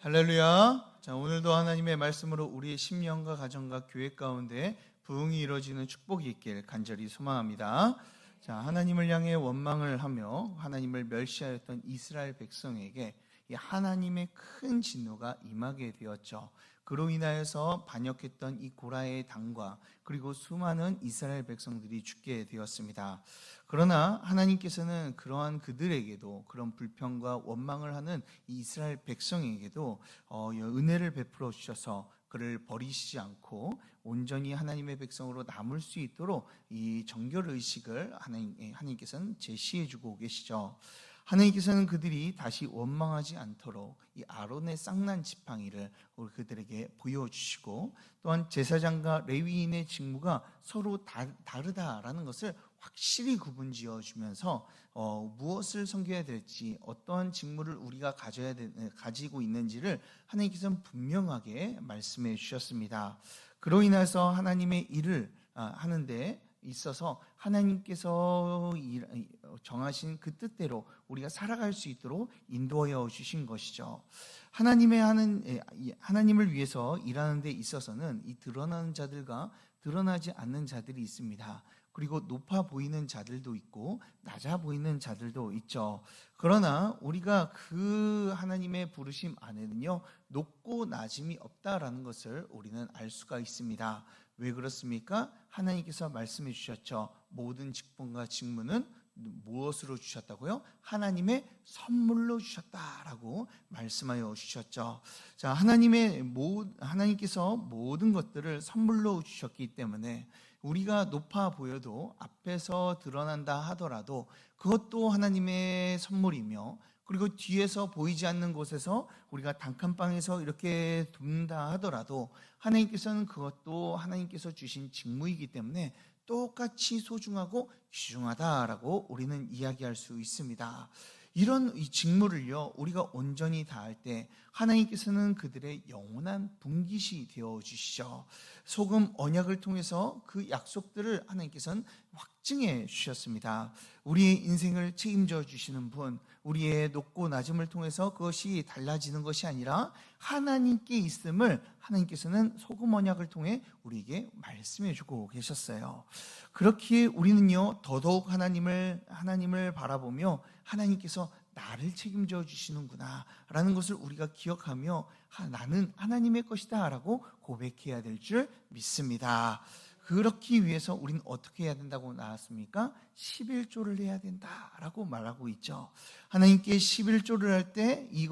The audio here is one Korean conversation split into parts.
할렐루야. 자, 오늘도 하나님의 말씀으로 우리의 심령과 가정과 교회 가운데 부흥이 이루어지는 축복이 있길 간절히 소망합니다. 자, 하나님을 향해 원망을 하며 하나님을 멸시하였던 이스라엘 백성에게 이 하나님의 큰 진노가 임하게 되었죠. 그로 인하여서 반역했던 이 고라의 당과 그리고 수많은 이스라엘 백성들이 죽게 되었습니다. 그러나 하나님께서는 그러한 그들에게도 그런 불평과 원망을 하는 이 이스라엘 백성에게도 은혜를 베풀어 주셔서 그를 버리시지 않고 온전히 하나님의 백성으로 남을 수 있도록 이 정결 의식을 하나님께서는 제시해 주고 계시죠. 하나님께서는 그들이 다시 원망하지 않도록 이 아론의 쌍난 지팡이를 그들에게 보여주시고, 또한 제사장과 레위인의 직무가 서로 다르다라는 것을 확실히 구분지어 주면서 무엇을 섬겨야 될지, 어떠한 직무를 우리가 가지고 있는지를 하나님께서는 분명하게 말씀해 주셨습니다. 그로 인해서 하나님의 일을 하는데 있어서 하나님께서 정하신 그 뜻대로 우리가 살아갈 수 있도록 인도하여 주신 것이죠. 하나님을 위해서 일하는 데 있어서는 이 드러나는 자들과 드러나지 않는 자들이 있습니다. 그리고 높아 보이는 자들도 있고 낮아 보이는 자들도 있죠. 그러나 우리가 그 하나님의 부르심 안에는요, 높고 낮음이 없다라는 것을 우리는 알 수가 있습니다. 왜 그렇습니까? 하나님께서 말씀해 주셨죠. 모든 직분과 직무는 무엇으로 주셨다고요? 하나님의 선물로 주셨다라고 말씀하여 주셨죠. 자, 하나님께서 모든 것들을 선물로 주셨기 때문에 우리가 높아 보여도 앞에서 드러난다 하더라도 그것도 하나님의 선물이며, 그리고 뒤에서 보이지 않는 곳에서 우리가 단칸방에서 이렇게 돕는다 하더라도 하나님께서는 그것도 하나님께서 주신 직무이기 때문에 똑같이 소중하고 귀중하다라고 우리는 이야기할 수 있습니다. 이런 이 직무를요, 우리가 온전히 다할 때 하나님께서는 그들의 영원한 분깃이 되어 주시죠. 소금 언약을 통해서 그 약속들을 하나님께서는 확증해 주셨습니다. 우리의 인생을 책임져 주시는 분, 우리의 높고 낮음을 통해서 그것이 달라지는 것이 아니라 하나님께 있음을 하나님께서는 소금 언약을 통해 우리에게 말씀해 주고 계셨어요. 그렇기에 우리는요, 더더욱 하나님을 바라보며 하나님께서 나를 책임져 주시는구나 라는 것을 우리가 기억하며 나는 하나님의 것이다 라고 고백해야 될 줄 믿습니다. 그렇기 위해서 우리는 어떻게 해야 된다고 나왔습니까? 11조를 해야 된다라고 말하고 있죠. 하나님께 11조를 할 때 이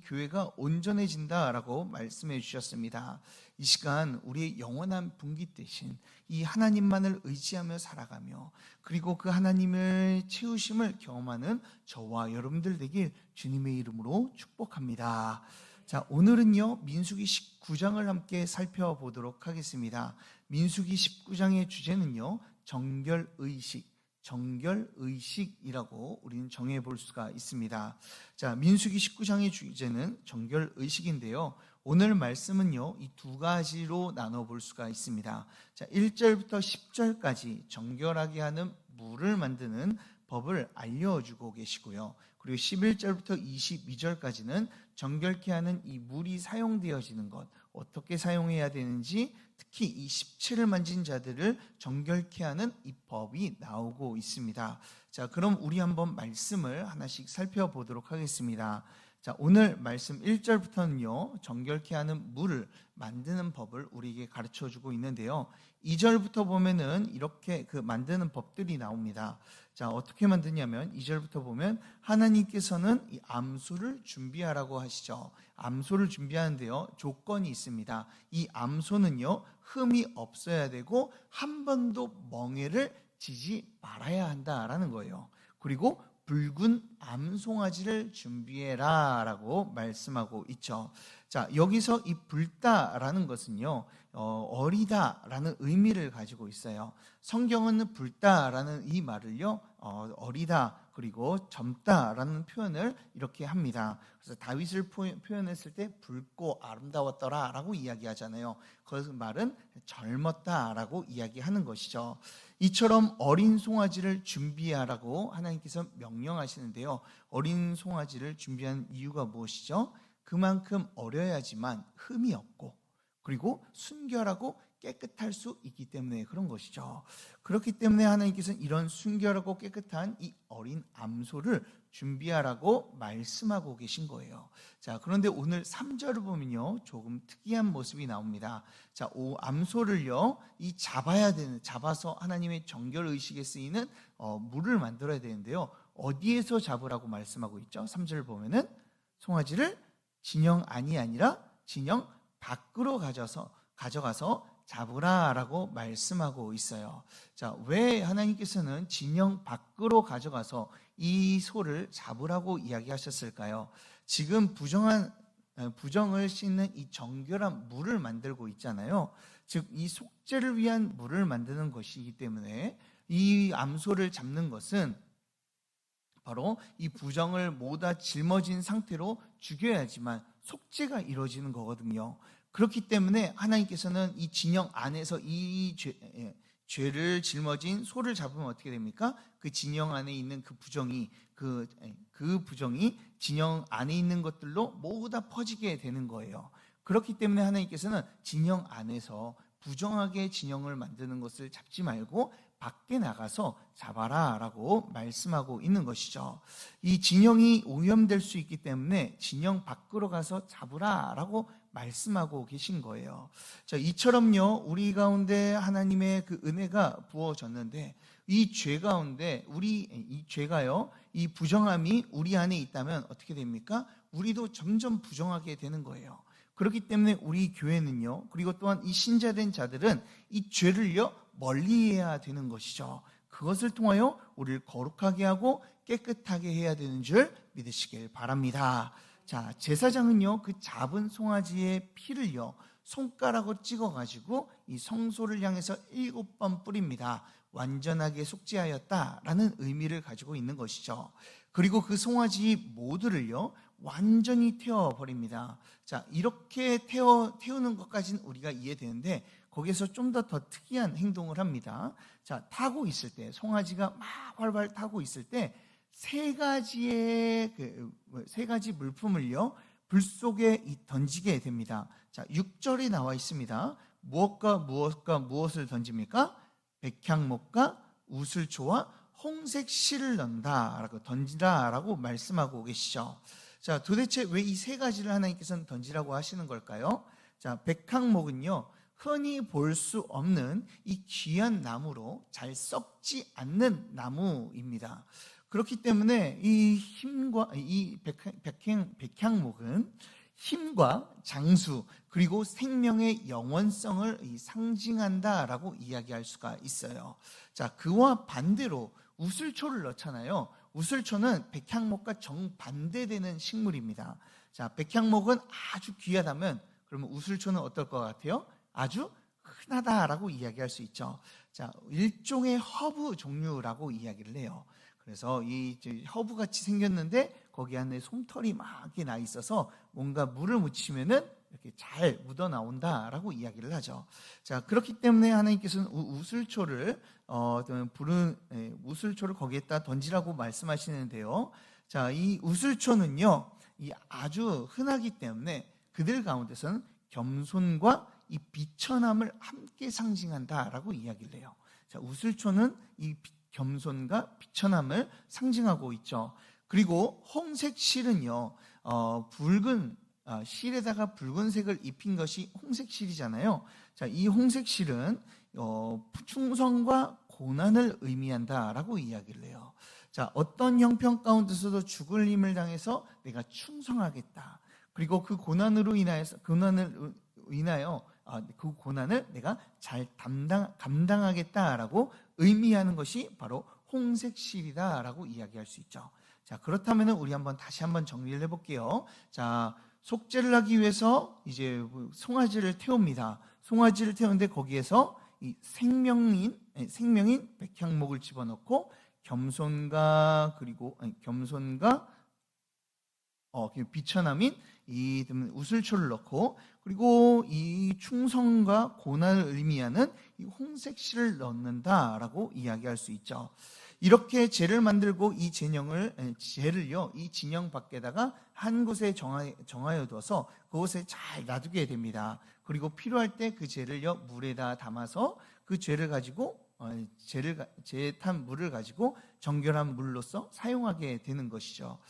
교회가 온전해진다라고 말씀해 주셨습니다. 이 시간 우리의 영원한 분깃 대신 이 하나님만을 의지하며 살아가며, 그리고 그 하나님의 채우심을 경험하는 저와 여러분들 되길 주님의 이름으로 축복합니다. 자, 오늘은요, 민수기 19장을 함께 살펴보도록 하겠습니다. 민수기 19장의 주제는요, 정결의식이라고 우리는 정해볼 수가 있습니다. 자, 민수기 19장의 주제는 정결의식인데요, 오늘 말씀은요, 이 두 가지로 나눠볼 수가 있습니다. 자, 1절부터 10절까지 정결하게 하는 물을 만드는 법을 알려주고 계시고요, 그리고 11절부터 22절까지는 정결케 하는 이 물이 사용되어지는 것, 어떻게 사용해야 되는지, 특히 이 십체를 만진 자들을 정결케 하는 이 법이 나오고 있습니다. 자, 그럼 우리 한번 말씀을 하나씩 살펴보도록 하겠습니다. 자, 오늘 말씀 1절부터는요, 정결케 하는 물을 만드는 법을 우리에게 가르쳐 주고 있는데요, 2절부터 보면은 이렇게 그 만드는 법들이 나옵니다. 자, 어떻게 만드냐면 2절부터 보면 하나님께서는 이 암소를 준비하라고 하시죠. 암소를 준비하는데요, 조건이 있습니다. 이 암소는요, 흠이 없어야 되고 한 번도 멍에를 지지 말아야 한다라는 거예요. 그리고 붉은 암송아지를 준비해라 라고 말씀하고 있죠. 자, 여기서 이 붉다라는 것은요, 어리다라는 의미를 가지고 있어요. 성경은 붉다라는 이 말을요, 어리다 그리고 젊다라는 표현을 이렇게 합니다. 그래서 다윗을 표현했을 때 붉고 아름다웠더라 라고 이야기하잖아요. 그 말은 젊었다라고 이야기하는 것이죠. 이처럼 어린 송아지를 준비하라고 하나님께서 명령하시는데요, 어린 송아지를 준비한 이유가 무엇이죠? 그만큼 어려야지만 흠이 없고 그리고 순결하고 깨끗할 수 있기 때문에 그런 것이죠. 그렇기 때문에 하나님께서는 이런 순결하고 깨끗한 이 어린 암소를 준비하라고 말씀하고 계신 거예요. 자, 그런데 오늘 3절을 보면요, 조금 특이한 모습이 나옵니다. 자, 암소를요, 잡아서 하나님의 정결 의식에 쓰이는 물을 만들어야 되는데요. 어디에서 잡으라고 말씀하고 있죠? 3절을 보면은 송아지를 진영 안이 아니라 진영 밖으로 가져가서 잡으라라고 말씀하고 있어요. 자, 왜 하나님께서는 진영 밖으로 가져가서 이 소를 잡으라고 이야기하셨을까요? 지금 부정을 씻는 이 정결한 물을 만들고 있잖아요. 즉, 이 속죄를 위한 물을 만드는 것이기 때문에 이 암소를 잡는 것은 바로 이 부정을 모두 짊어진 상태로 죽여야지만 속죄가 이루어지는 거거든요. 그렇기 때문에 하나님께서는 이 진영 안에서 이 죄를 짊어진 소를 잡으면 어떻게 됩니까? 그 진영 안에 있는 그 부정이 진영 안에 있는 것들로 모두 다 퍼지게 되는 거예요. 그렇기 때문에 하나님께서는 진영 안에서 부정하게 진영을 만드는 것을 잡지 말고 밖에 나가서 잡아라 라고 말씀하고 있는 것이죠. 이 진영이 오염될 수 있기 때문에 진영 밖으로 가서 잡으라 라고 말씀하고 계신 거예요. 자, 이처럼요, 우리 가운데 하나님의 그 은혜가 부어졌는데 이 죄 가운데 이 죄가요, 이 부정함이 우리 안에 있다면 어떻게 됩니까? 우리도 점점 부정하게 되는 거예요. 그렇기 때문에 우리 교회는요, 그리고 또한 이 신자된 자들은 이 죄를요 멀리해야 되는 것이죠. 그것을 통하여 우리를 거룩하게 하고 깨끗하게 해야 되는 줄 믿으시길 바랍니다. 자, 제사장은요, 그 잡은 송아지의 피를요 손가락으로 찍어가지고 이 성소를 향해서 7번 뿌립니다. 완전하게 속죄하였다라는 의미를 가지고 있는 것이죠. 그리고 그 송아지 모두를요 완전히 태워버립니다. 자, 이렇게 태우는 것까지는 우리가 이해되는데 거기에서 좀 더 특이한 행동을 합니다. 자, 타고 있을 때, 송아지가 막 활발 타고 있을 때 세 가지 물품을요 불 속에 던지게 됩니다. 자, 6절에 나와 있습니다. 무엇을 던집니까? 백향목과 우슬초와 홍색 실을 넣는다라고 던지라라고 말씀하고 계시죠. 자, 도대체 왜 이 세 가지를 하나님께서는 던지라고 하시는 걸까요? 자, 백향목은요 흔히 볼 수 없는 이 귀한 나무로 잘 썩지 않는 나무입니다. 그렇기 때문에 이 백향목은 힘과 장수 그리고 생명의 영원성을 상징한다라고 이야기할 수가 있어요. 자, 그와 반대로 우슬초를 넣잖아요. 우슬초는 백향목과 정반대되는 식물입니다. 자, 백향목은 아주 귀하다면 그러면 우슬초는 어떨 것 같아요? 아주 흔하다라고 이야기할 수 있죠. 자, 일종의 허브 종류라고 이야기를 해요. 그래서 이 허브같이 생겼는데 거기 안에 솜털이 막 이렇게 나 있어서 뭔가 물을 묻히면은 이렇게 잘 묻어 나온다라고 이야기를 하죠. 자, 그렇기 때문에 하나님께서는 우슬초를 우슬초를 거기에다 던지라고 말씀하시는데요. 자, 이 우슬초는요, 이 아주 흔하기 때문에 그들 가운데서는 겸손과 이 비천함을 함께 상징한다라고 이야기를 해요. 자, 우슬초는 이 겸손과 비천함을 상징하고 있죠. 그리고 홍색 실은요, 붉은 실에다가 붉은색을 입힌 것이 홍색 실이잖아요. 자, 이 홍색 실은 충성과 고난을 의미한다라고 이야기를 해요. 자, 어떤 형편 가운데서도 죽을 힘을 당해서 내가 충성하겠다. 그리고 그 고난으로 인하여 그 고난을 내가 잘 감당하겠다라고 의미하는 것이 바로 홍색 실이다라고 이야기할 수 있죠. 자, 그렇다면 우리 다시 한번 정리를 해볼게요. 자, 속죄를 하기 위해서 이제 송아지를 태웁니다. 송아지를 태우는데 거기에서 이 생명인 백향목을 집어넣고 겸손과 비천함인 이 우슬초를 넣고 그리고 이 충성과 고난을 의미하는 이 홍색 실을 넣는다라고 이야기할 수 있죠. 이렇게 재를 만들고 이 재를요 이 진영 밖에다가 한 곳에 정하여 둬서 그곳에 잘 놔두게 됩니다. 그리고 필요할 때 그 재를요 물에다 담아서 그 재를 가지고 재에 탄 물을 가지고 정결한 물로서 사용하게 되는 것이죠.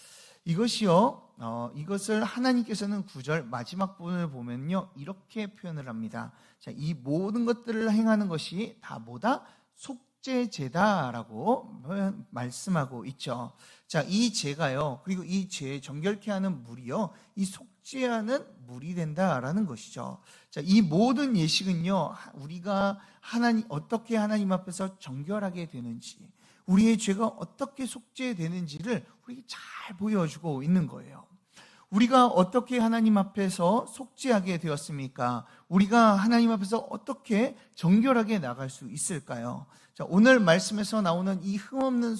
이것을 하나님께서는 9절 마지막 부분을 보면요 이렇게 표현을 합니다. 자, 이 모든 것들을 행하는 것이 다 뭐다? 속죄제다라고 말씀하고 있죠. 자, 이 제가요, 그리고 이 죄 정결케 하는 물이요, 이 속죄하는 물이 된다라는 것이죠. 자, 이 모든 예식은요, 우리가 어떻게 하나님 앞에서 정결하게 되는지, 우리의 죄가 어떻게 속죄되는지를 우리에게 잘 보여주고 있는 거예요. 우리가 어떻게 하나님 앞에서 속죄하게 되었습니까? 우리가 하나님 앞에서 어떻게 정결하게 나갈 수 있을까요? 자, 오늘 말씀에서 나오는 이 흠없는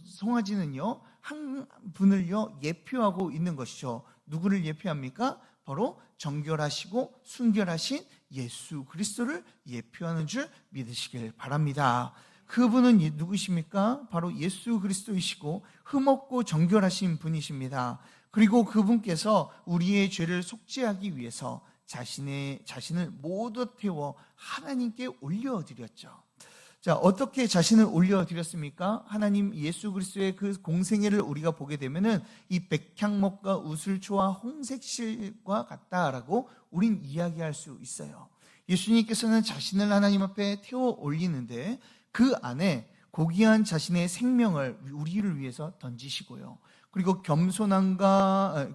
송아지는요, 한 분을요, 예표하고 있는 것이죠. 누구를 예표합니까? 바로 정결하시고 순결하신 예수 그리스도를 예표하는 줄 믿으시길 바랍니다. 그분은 누구십니까? 바로 예수 그리스도이시고 흠없고 정결하신 분이십니다. 그리고 그분께서 우리의 죄를 속죄하기 위해서 자신을 모두 태워 하나님께 올려드렸죠. 자, 어떻게 자신을 올려드렸습니까? 하나님 예수 그리스도의 그 공생애를 우리가 보게 되면은 이 백향목과 우슬초와 홍색실과 같다라고 우린 이야기할 수 있어요. 예수님께서는 자신을 하나님 앞에 태워 올리는데 그 안에 고귀한 자신의 생명을 우리를 위해서 던지시고요. 그리고 겸손함과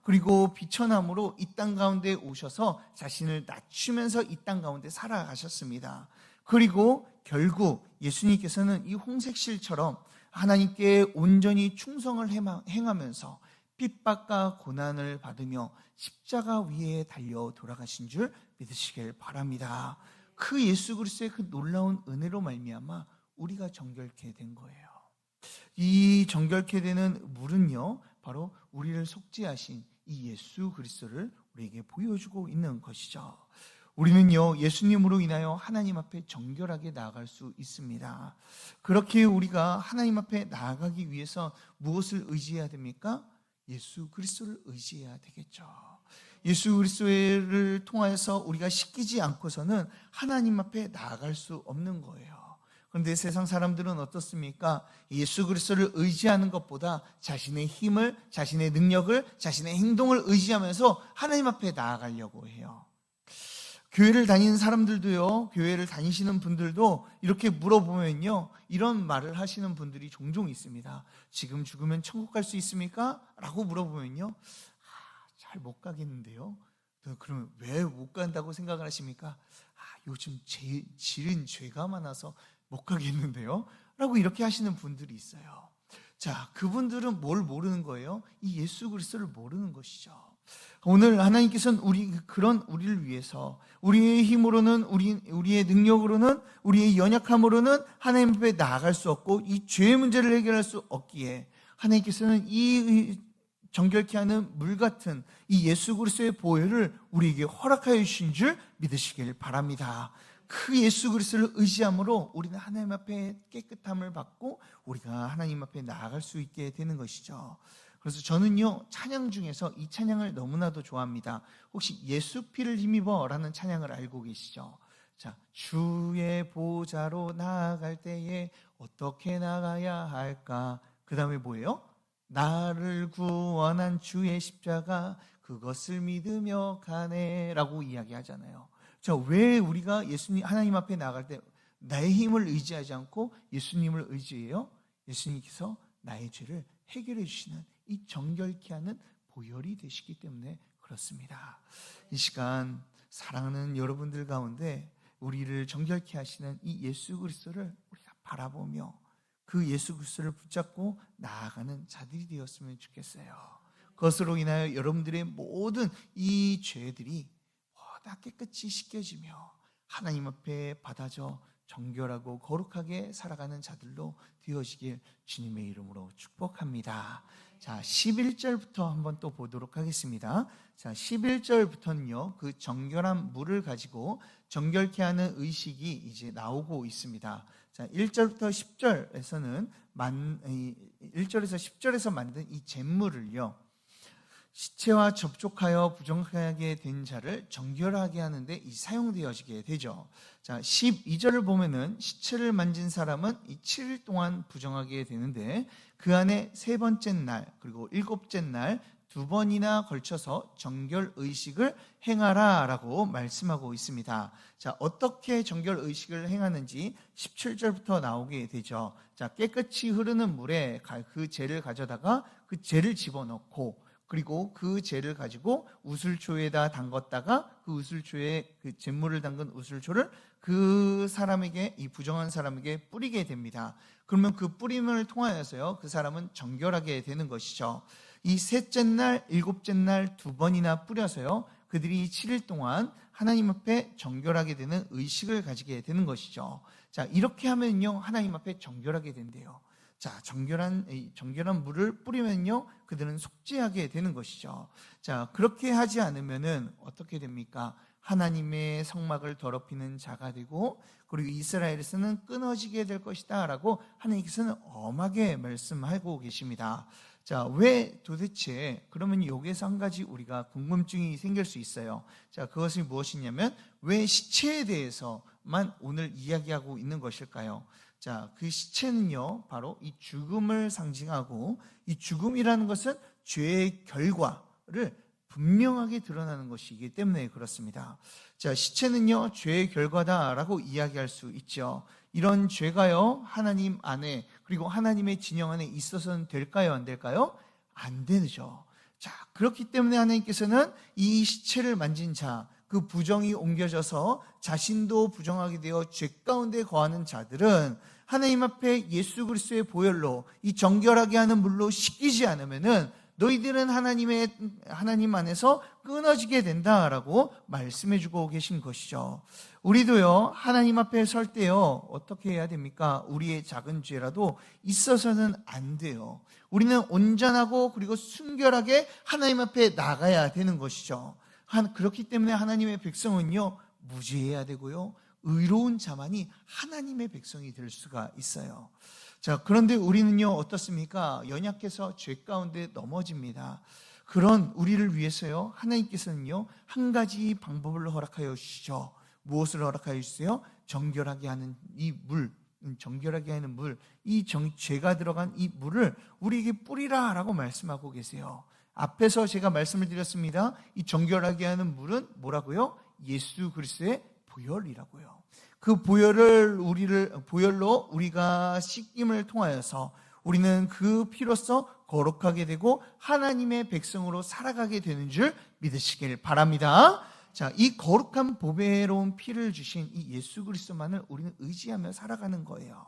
그리고 비천함으로 이 땅 가운데 오셔서 자신을 낮추면서 이 땅 가운데 살아가셨습니다. 그리고 결국 예수님께서는 이 홍색실처럼 하나님께 온전히 충성을 행하면서 핍박과 고난을 받으며 십자가 위에 달려 돌아가신 줄 믿으시길 바랍니다. 그 예수 그리스도의 그 놀라운 은혜로 말미암아 우리가 정결케 된 거예요. 이 정결케 되는 물은요, 바로 우리를 속죄하신 이 예수 그리스도를 우리에게 보여주고 있는 것이죠. 우리는요, 예수님으로 인하여 하나님 앞에 정결하게 나아갈 수 있습니다. 그렇게 우리가 하나님 앞에 나아가기 위해서 무엇을 의지해야 됩니까? 예수 그리스도를 의지해야 되겠죠. 예수 그리스도를 통하여서 우리가 씻기지 않고서는 하나님 앞에 나아갈 수 없는 거예요. 그런데 세상 사람들은 어떻습니까? 예수 그리스도를 의지하는 것보다 자신의 힘을, 자신의 능력을, 자신의 행동을 의지하면서 하나님 앞에 나아가려고 해요. 교회를 다니는 사람들도요, 교회를 다니시는 분들도 이렇게 물어보면요, 이런 말을 하시는 분들이 종종 있습니다. 지금 죽으면 천국 갈 수 있습니까? 라고 물어보면요, 잘 못 가겠는데요. 그러면 왜 못 간다고 생각을 하십니까? 요즘 지른 죄가 많아서 못 가겠는데요. 라고 이렇게 하시는 분들이 있어요. 자, 그분들은 뭘 모르는 거예요? 이 예수 그리스도를 모르는 것이죠. 오늘 하나님께서는 우리를 위해서 우리의 힘으로는 우리의 능력으로는 우리의 연약함으로는 하나님 앞에 나아갈 수 없고 이 죄의 문제를 해결할 수 없기에 하나님께서는 이 정결케 하는 물 같은 이 예수 그리스도의 보혈을 우리에게 허락하여 주신 줄 믿으시길 바랍니다. 그 예수 그리스도를 의지함으로 우리는 하나님 앞에 깨끗함을 받고 우리가 하나님 앞에 나아갈 수 있게 되는 것이죠. 그래서 저는요, 찬양 중에서 이 찬양을 너무나도 좋아합니다. 혹시 예수 피를 힘입어 라는 찬양을 알고 계시죠? 자, 주의 보좌로 나아갈 때에 어떻게 나가야 할까? 그 다음에 뭐예요? 나를 구원한 주의 십자가 그것을 믿으며 가네 라고 이야기하잖아요. 자, 왜 우리가 하나님 앞에 나아갈 때 나의 힘을 의지하지 않고 예수님을 의지해요? 예수님께서 나의 죄를 해결해 주시는 이 정결케 하는 보혈이 되시기 때문에 그렇습니다. 이 시간 사랑하는 여러분들 가운데 우리를 정결케 하시는 이 예수 그리스도를 우리가 바라보며 그 예수 그리스도를 붙잡고 나아가는 자들이 되었으면 좋겠어요. 그것으로 인하여 여러분들의 모든 이 죄들이 다 깨끗이 씻겨지며 하나님 앞에 받아져 정결하고 거룩하게 살아가는 자들로 되어지길 주님의 이름으로 축복합니다. 자, 11절부터 한번 또 보도록 하겠습니다. 자, 11절부터는요, 그 정결한 물을 가지고 정결케 하는 의식이 이제 나오고 있습니다. 자, 1절부터 10절에서는 1절에서 10절에서 만든 이 잿물을요, 시체와 접촉하여 부정하게 된 자를 정결하게 하는데 이 사용되어지게 되죠. 자, 12절을 보면은 시체를 만진 사람은 이 7일 동안 부정하게 되는데 그 안에 세 번째 날 그리고 일곱째 날 두 번이나 걸쳐서 정결 의식을 행하라 라고 말씀하고 있습니다. 자, 어떻게 정결 의식을 행하는지 17절부터 나오게 되죠. 자, 깨끗이 흐르는 물에 그 재를 가져다가 그 재를 집어넣고 그리고 그 재를 가지고 우슬초에다 담궜다가 그 우슬초에 그 잿물을 담근 우슬초를 그 사람에게, 이 부정한 사람에게 뿌리게 됩니다. 그러면 그 뿌림을 통하여서요, 그 사람은 정결하게 되는 것이죠. 이 셋째 날, 일곱째 날 두 번이나 뿌려서요, 그들이 7일 동안 하나님 앞에 정결하게 되는 의식을 가지게 되는 것이죠. 자, 이렇게 하면요, 하나님 앞에 정결하게 된대요. 자, 정결한 물을 뿌리면요, 그들은 속죄하게 되는 것이죠. 자, 그렇게 하지 않으면은 어떻게 됩니까? 하나님의 성막을 더럽히는 자가 되고, 그리고 이스라엘에서는 끊어지게 될 것이다 라고 하나님께서는 엄하게 말씀하고 계십니다. 자, 왜 도대체, 그러면 여기에서 한 가지 우리가 궁금증이 생길 수 있어요. 자, 그것이 무엇이냐면 왜 시체에 대해서만 오늘 이야기하고 있는 것일까요? 자, 그 시체는요, 바로 이 죽음을 상징하고, 이 죽음이라는 것은 죄의 결과를 분명하게 드러나는 것이기 때문에 그렇습니다. 자, 시체는요, 죄의 결과다라고 이야기할 수 있죠. 이런 죄가요, 하나님 안에, 그리고 하나님의 진영 안에 있어서는 될까요, 안 될까요? 안 되죠. 자, 그렇기 때문에 하나님께서는 이 시체를 만진 자, 그 부정이 옮겨져서 자신도 부정하게 되어 죄 가운데 거하는 자들은 하나님 앞에 예수 그리스도의 보혈로 이 정결하게 하는 물로 씻기지 않으면은 너희들은 하나님 안에서 끊어지게 된다라고 말씀해주고 계신 것이죠. 우리도요, 하나님 앞에 설 때요, 어떻게 해야 됩니까? 우리의 작은 죄라도 있어서는 안 돼요. 우리는 온전하고 그리고 순결하게 하나님 앞에 나가야 되는 것이죠. 그렇기 때문에 하나님의 백성은요, 무죄해야 되고요, 의로운 자만이 하나님의 백성이 될 수가 있어요. 자, 그런데 우리는요, 어떻습니까? 연약해서 죄 가운데 넘어집니다. 그런 우리를 위해서요, 하나님께서는요, 한 가지 방법을 허락하여 주시죠. 무엇을 허락하여 주세요? 정결하게 하는 이 물, 정결하게 하는 물, 죄가 들어간 이 물을 우리에게 뿌리라 라고 말씀하고 계세요. 앞에서 제가 말씀을 드렸습니다. 이 정결하게 하는 물은 뭐라고요? 예수 그리스도의 보혈이라고요. 그 보혈로 우리가 씻김을 통하여서 우리는 그 피로써 거룩하게 되고 하나님의 백성으로 살아가게 되는 줄 믿으시길 바랍니다. 자, 이 거룩한 보배로운 피를 주신 이 예수 그리스도만을 우리는 의지하며 살아가는 거예요.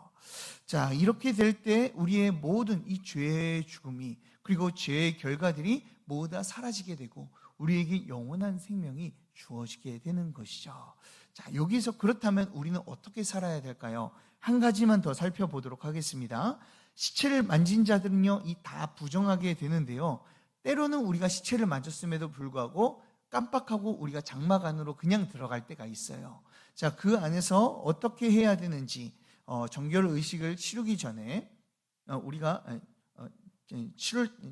자, 이렇게 될 때 우리의 모든 이 죄의 죽음이, 그리고 죄의 결과들이 모두 다 사라지게 되고 우리에게 영원한 생명이 주어지게 되는 것이죠. 자, 여기서 그렇다면 우리는 어떻게 살아야 될까요? 한 가지만 더 살펴보도록 하겠습니다. 시체를 만진 자들은요, 이 다 부정하게 되는데요, 때로는 우리가 시체를 만졌음에도 불구하고 깜빡하고 우리가 장막 안으로 그냥 들어갈 때가 있어요. 자, 그 안에서 어떻게 해야 되는지, 정결 의식을 치르기 전에 우리가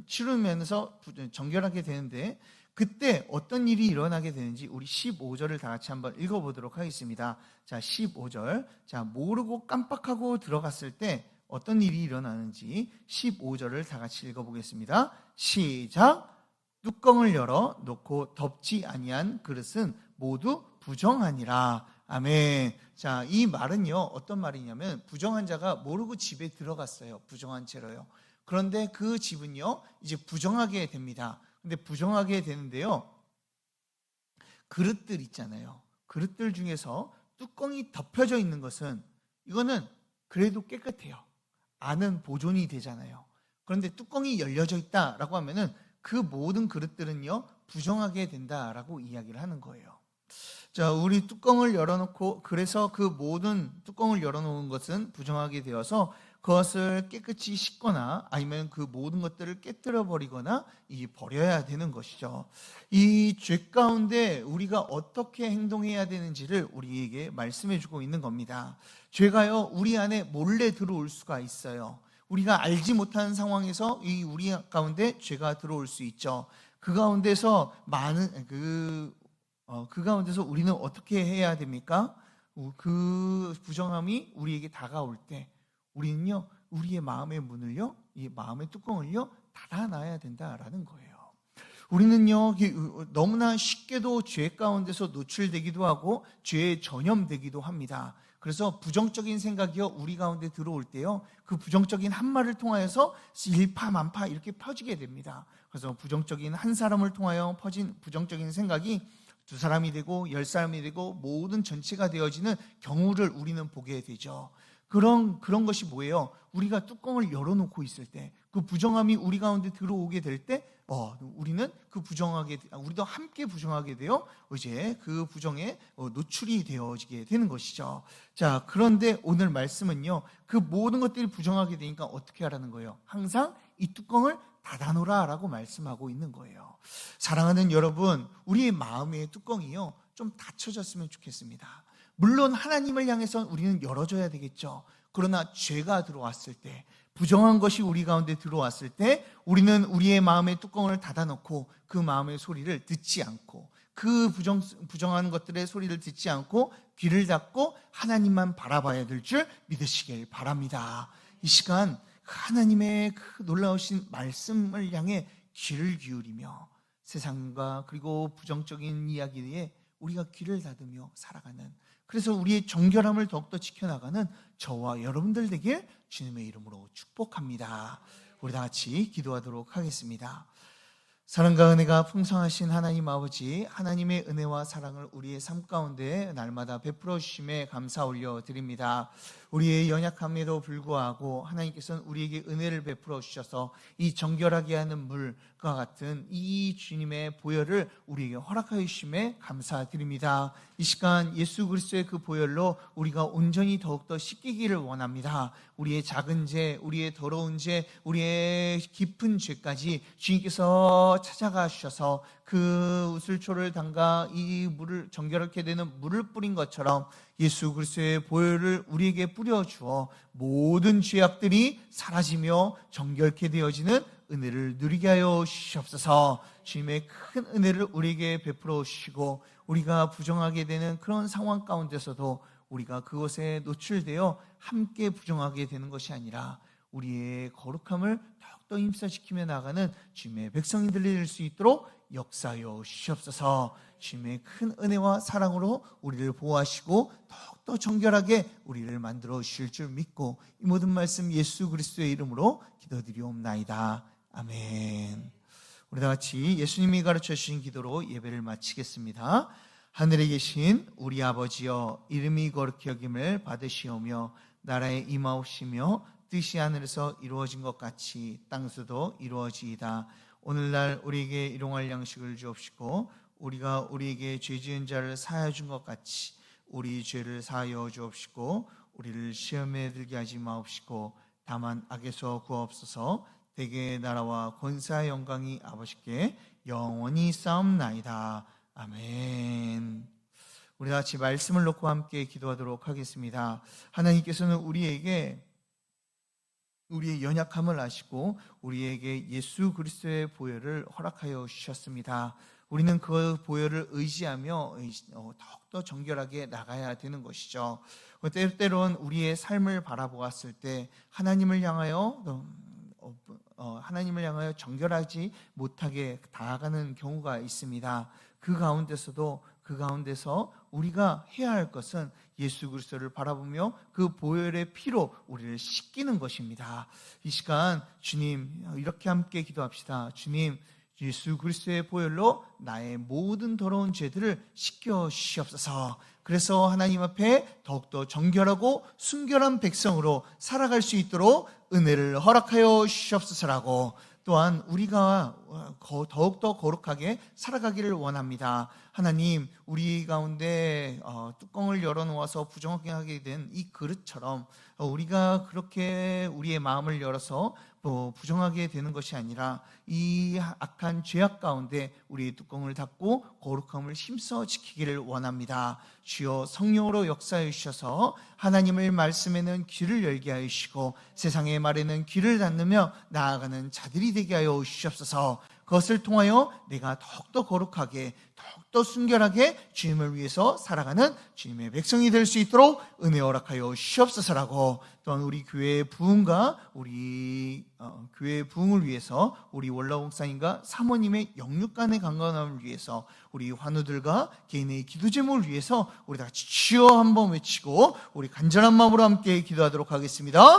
치르면서 정결하게 되는데, 그때 어떤 일이 일어나게 되는지 우리 15절을 다 같이 한번 읽어보도록 하겠습니다. 자, 15절. 자, 모르고 깜빡하고 들어갔을 때 어떤 일이 일어나는지 15절을 다 같이 읽어보겠습니다. 시작. 뚜껑을 열어 놓고 덮지 아니한 그릇은 모두 부정하니라. 아멘. 자, 이 말은요, 어떤 말이냐면 부정한 자가 모르고 집에 들어갔어요. 부정한 채로요. 그런데 그 집은요, 이제 부정하게 됩니다. 근데 부정하게 되는데요, 그릇들 있잖아요. 그릇들 중에서 뚜껑이 덮여져 있는 것은, 이거는 그래도 깨끗해요. 안은 보존이 되잖아요. 그런데 뚜껑이 열려져 있다라고 하면은 그 모든 그릇들은요, 부정하게 된다라고 이야기를 하는 거예요. 자, 우리 뚜껑을 열어놓고, 그래서 그 모든 뚜껑을 열어놓은 것은 부정하게 되어서 그것을 깨끗이 씻거나 아니면 그 모든 것들을 깨뜨려 버리거나 버려야 되는 것이죠. 이 죄 가운데 우리가 어떻게 행동해야 되는지를 우리에게 말씀해 주고 있는 겁니다. 죄가요, 우리 안에 몰래 들어올 수가 있어요. 우리가 알지 못하는 상황에서 이 우리 가운데 죄가 들어올 수 있죠. 그 가운데서 그 가운데서 우리는 어떻게 해야 됩니까? 그 부정함이 우리에게 다가올 때 우리는요, 우리의 마음의 문을요, 이 마음의 뚜껑을요 닫아놔야 된다라는 거예요. 우리는요, 너무나 쉽게도 죄 가운데서 노출되기도 하고 죄에 전염되기도 합니다. 그래서 부정적인 생각이요, 우리 가운데 들어올 때요, 그 부정적인 한 말을 통하여서 일파만파 이렇게 퍼지게 됩니다. 그래서 부정적인 한 사람을 통하여 퍼진 부정적인 생각이 두 사람이 되고 10사람이 되고 모든 전체가 되어지는 경우를 우리는 보게 되죠. 그런 것이 뭐예요? 우리가 뚜껑을 열어놓고 있을 때, 그 부정함이 우리 가운데 들어오게 될 때, 우리는 우리도 함께 부정하게 되어 이제 그 부정에 노출이 되어지게 되는 것이죠. 자, 그런데 오늘 말씀은요, 그 모든 것들이 부정하게 되니까 어떻게 하라는 거예요? 항상 이 뚜껑을 닫아놓으라라고 말씀하고 있는 거예요. 사랑하는 여러분, 우리의 마음의 뚜껑이요, 좀 닫혀졌으면 좋겠습니다. 물론 하나님을 향해서 우리는 열어줘야 되겠죠. 그러나 죄가 들어왔을 때, 부정한 것이 우리 가운데 들어왔을 때 우리는 우리의 마음의 뚜껑을 닫아놓고 그 마음의 소리를 듣지 않고, 그 부정한 것들의 소리를 듣지 않고 귀를 닫고 하나님만 바라봐야 될 줄 믿으시길 바랍니다. 이 시간 하나님의 그 놀라우신 말씀을 향해 귀를 기울이며 세상과 그리고 부정적인 이야기에 우리가 귀를 닫으며 살아가는, 그래서 우리의 정결함을 더욱더 지켜나가는 저와 여러분들 되길 주님의 이름으로 축복합니다. 우리 다 같이 기도하도록 하겠습니다. 사랑과 은혜가 풍성하신 하나님 아버지, 하나님의 은혜와 사랑을 우리의 삶 가운데 날마다 베풀어 주심에 감사 올려드립니다. 우리의 연약함에도 불구하고 하나님께서는 우리에게 은혜를 베풀어 주셔서 이 정결하게 하는 물과 같은 이 주님의 보혈을 우리에게 허락하여 주심에 감사드립니다. 이 시간 예수 그리스도의 그 보혈로 우리가 온전히 더욱더 씻기기를 원합니다. 우리의 작은 죄, 우리의 더러운 죄, 우리의 깊은 죄까지 주님께서 찾아가 주셔서 그 우슬초를 담가 이 물을 정결하게 되는 물을 뿌린 것처럼 예수 그리스도의 보혈을 우리에게 뿌려 주어 모든 죄악들이 사라지며 정결케 되어지는 은혜를 누리게 하여 주시옵소서. 주님의 큰 은혜를 우리에게 베풀어 주시고 우리가 부정하게 되는 그런 상황 가운데서도 우리가 그것에 노출되어 함께 부정하게 되는 것이 아니라 우리의 거룩함을 더욱더 힘써지키며 나가는 주님의 백성이들 될 수 있도록 역사하여 주시옵소서. 주님의 큰 은혜와 사랑으로 우리를 보호하시고 더욱더 정결하게 우리를 만들어 주실 줄 믿고 이 모든 말씀 예수 그리스도의 이름으로 기도드리옵나이다. 아멘. 우리 다 같이 예수님이 가르쳐 주신 기도로 예배를 마치겠습니다. 하늘에 계신 우리 아버지여, 이름이 거룩히 여김을 받으시오며 나라에 임하옵시며 뜻이 하늘에서 이루어진 것 같이 땅에서도 이루어지이다. 오늘날 우리에게 일용할 양식을 주옵시고 우리가 우리에게 죄 지은 자를 사하여 준 것 같이 우리 죄를 사하여 주옵시고 우리를 시험에 들게 하지 마옵시고 다만 악에서 구하옵소서. 대개의 나라와 권세와 영광이 아버지께 영원히 싸움나이다. 아멘. 우리 다 같이 말씀을 놓고 함께 기도하도록 하겠습니다. 하나님께서는 우리에게 우리의 연약함을 아시고 우리에게 예수 그리스도의 보혈을 허락하여 주셨습니다. 우리는 그 보혈을 의지하며 더욱더 정결하게 나가야 되는 것이죠. 때때로는 우리의 삶을 바라보았을 때 하나님을 향하여 정결하지 못하게 다가가는 경우가 있습니다. 그 가운데서 우리가 해야 할 것은 예수 그리스도를 바라보며 그 보혈의 피로 우리를 씻기는 것입니다. 이 시간 주님 이렇게 함께 기도합시다. 주님, 예수 그리스도의 보혈로 나의 모든 더러운 죄들을 씻겨 주시옵소서. 그래서 하나님 앞에 더욱더 정결하고 순결한 백성으로 살아갈 수 있도록 은혜를 허락하여 주시옵소서라고, 또한 우리가 더욱더 거룩하게 살아가기를 원합니다. 하나님, 우리 가운데 뚜껑을 열어놓아서 부정하게 하게 된 이 그릇처럼 우리가 그렇게 우리의 마음을 열어서 부정하게 되는 것이 아니라 이 악한 죄악 가운데 우리의 뚜껑을 닫고 거룩함을 힘써 지키기를 원합니다. 주여, 성령으로 역사해 주셔서 하나님의 말씀에는 귀를 열게 하여 주시고 세상의 말에는 귀를 닫으며 나아가는 자들이 되게 하여 주시옵소서. 그것을 통하여 내가 더욱더 거룩하게, 더욱더 순결하게 주님을 위해서 살아가는 주님의 백성이 될 수 있도록 은혜 허락하여 주시옵소서라고, 또한 우리 교회의 부흥과 우리 교회의 부흥을 위해서 우리 원로 목사님과 사모님의 영육간의 강건함을 위해서 우리 환우들과 개인의 기도 제목을 위해서 우리 다 같이 주여 한번 외치고 우리 간절한 마음으로 함께 기도하도록 하겠습니다.